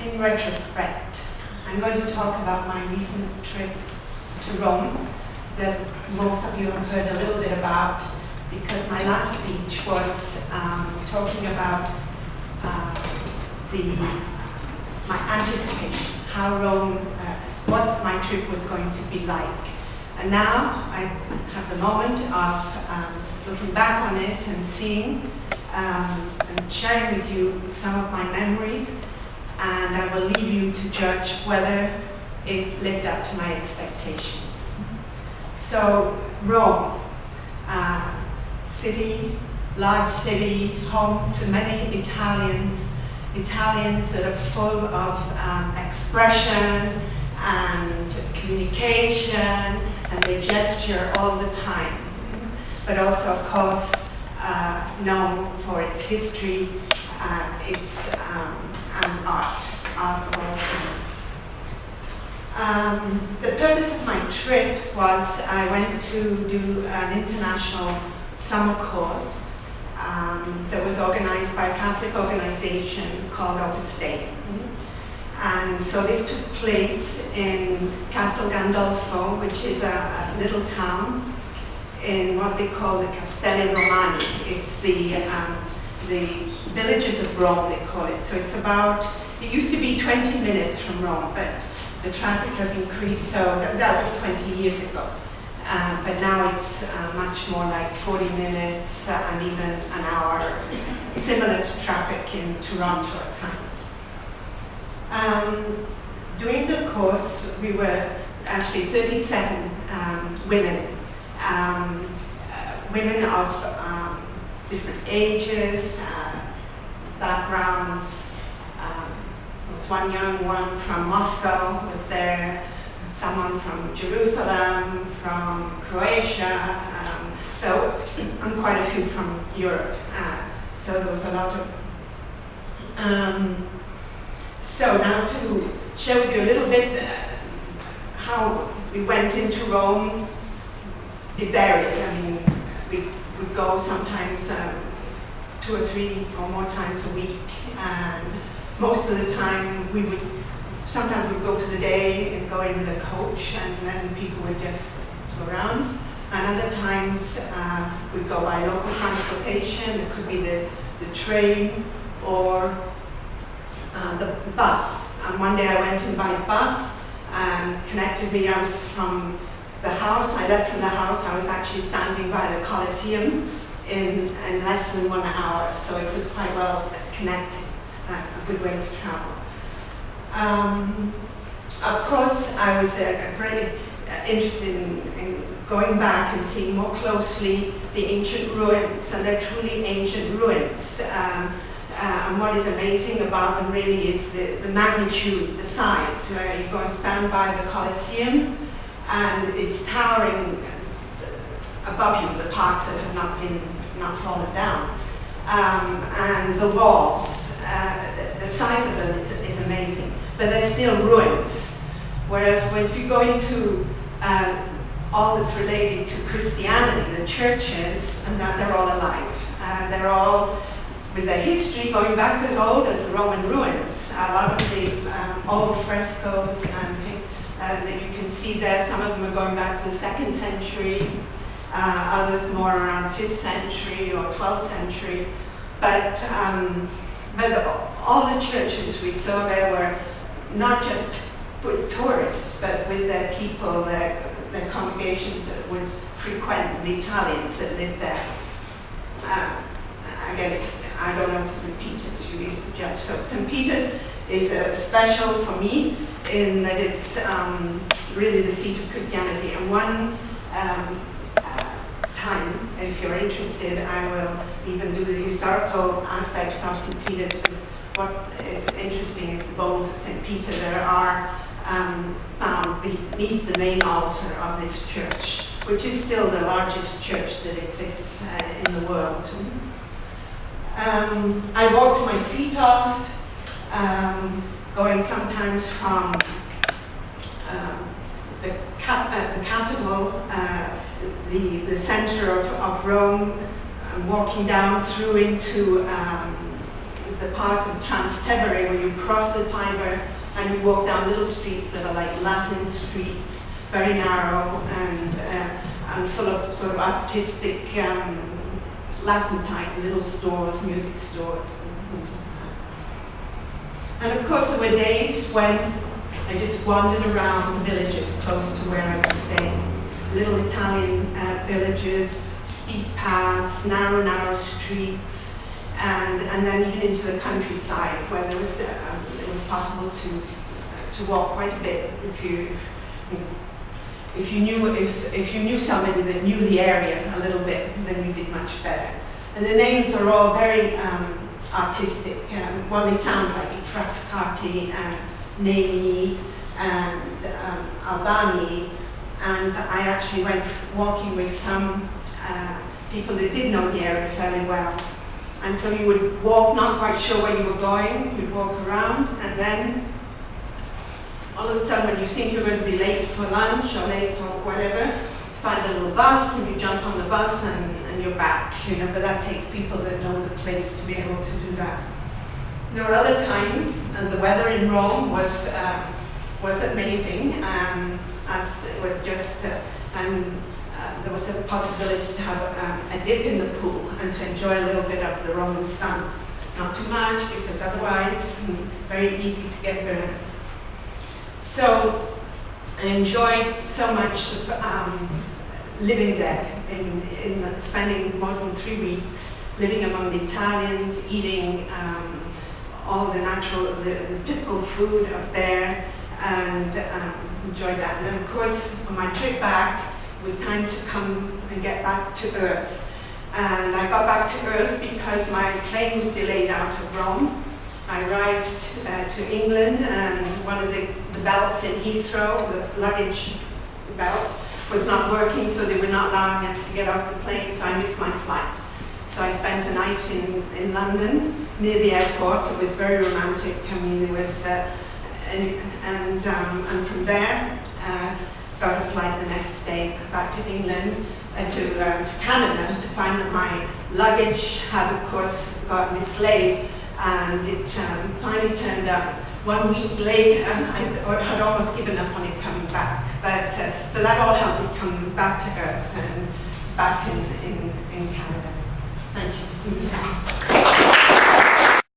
in retrospect, I'm going to talk about my recent trip to Rome that most of you have heard a little bit about, because my last speech was talking about my anticipation, how Rome, what my trip was going to be like. And now I have the moment of looking back on it and seeing and sharing with you some of my memories, and I will leave you to judge whether it lived up to my expectations. So, Rome, large city, home to many Italians that are full of expression and communication, and they gesture all the time. But also, of course, known for its history, and art of all things. The purpose of my trip was I went to do an international summer course that was organized by a Catholic organization called Opus Dei. And so this took place in Castel Gandolfo, which is a little town in what they call the Castelli Romani. It's the villages of Rome, they call it. So it's about, it used to be 20 minutes from Rome, but the traffic has increased, so that was 20 years ago. But now it's much more like 40 minutes and even an hour, similar to traffic in Toronto at times. During the course, we were actually 37 women. Women of different ages, backgrounds. There was one young one from Moscow was there, someone from Jerusalem, from Croatia, and quite a few from Europe. So there was a lot of... So now to show you a little bit how we went into Rome. It varied. I mean, we would go sometimes 2 or 3 or more times a week, and most of the time sometimes we'd go for the day and go in with a coach, and then people would just go around. And other times we'd go by local transportation. It could be the train or the bus. And one day I went in by bus and connected me. I was from the house. I left from the house. I was actually standing by the Colosseum in less than 1 hour. So it was quite well connected, a good way to travel. Of course, I was very interested in going back and seeing more closely the ancient ruins, and they're truly ancient ruins. And what is amazing about them really is the magnitude, the size, where you go and stand by the Colosseum, and it's towering above you, the parts that have not fallen down. And the walls, the size of them is amazing, but they're still ruins. Whereas when you go into all that's related to Christianity, the churches, and that they're all alive. They're all with their history going back as old as the Roman ruins. A lot of the old frescoes that you can see there, some of them are going back to the 2nd century, others more around 5th century or 12th century. But all the churches we saw there were not just with tourists, but with their people, their congregations that would frequent, the Italians that lived there. Again, I don't know if St. Peter's you judge. So St. Peter's is special for me in that it's really the seat of Christianity. And one time, if you're interested, I will even do the historical aspects of St. Peter's. What is interesting is the bones of St. Peter that are found beneath the main altar of this church, which is still the largest church that exists in the world. I walked my feet off, going sometimes from the capital, the center of Rome, walking down through into the part of Trastevere where you cross the Tiber and you walk down little streets that are like Latin streets, very narrow and full of sort of artistic Latin type little stores, music stores. And of course there were days when I just wandered around the villages close to where I was staying. Little Italian villages, steep paths, narrow streets, and then even into the countryside where there was it was possible to walk quite a bit if you knew somebody that knew the area a little bit, then you did much better. And the names are all very artistic. Well, they sound like it: Frascati and Nemi and Albani. And I actually went walking with some people that did know the area fairly well. And so you would walk, not quite sure where you were going, you'd walk around, and then all of a sudden when you think you're going to be late for lunch or late for whatever, find a little bus and you jump on the bus and you're back, you know, but that takes people that know the place to be able to do that. There were other times, and the weather in Rome was amazing, as it was just, there was a possibility to have a dip in the pool and to enjoy a little bit of the Roman sun. Not too much, because otherwise, very easy to get burned. So I enjoyed so much living there, in spending more than 3 weeks, living among the Italians, eating all the natural, the typical food of there, and enjoyed that. And then of course, on my trip back, it was time to come and get back to Earth. And I got back to Earth because my plane was delayed out of Rome. I arrived to England, and one of the belts in Heathrow, the luggage belts, was not working, so they were not allowing us to get off the plane, so I missed my flight. So I spent a night in London, near the airport. It was very romantic. I mean, it was, and from there, got a flight the next day back to England, to Canada, to find that my luggage had, of course, got mislaid, and it finally turned up 1 week later. I had almost given up on it coming back, but so that all helped me come back to Earth and back in Canada. Thank you.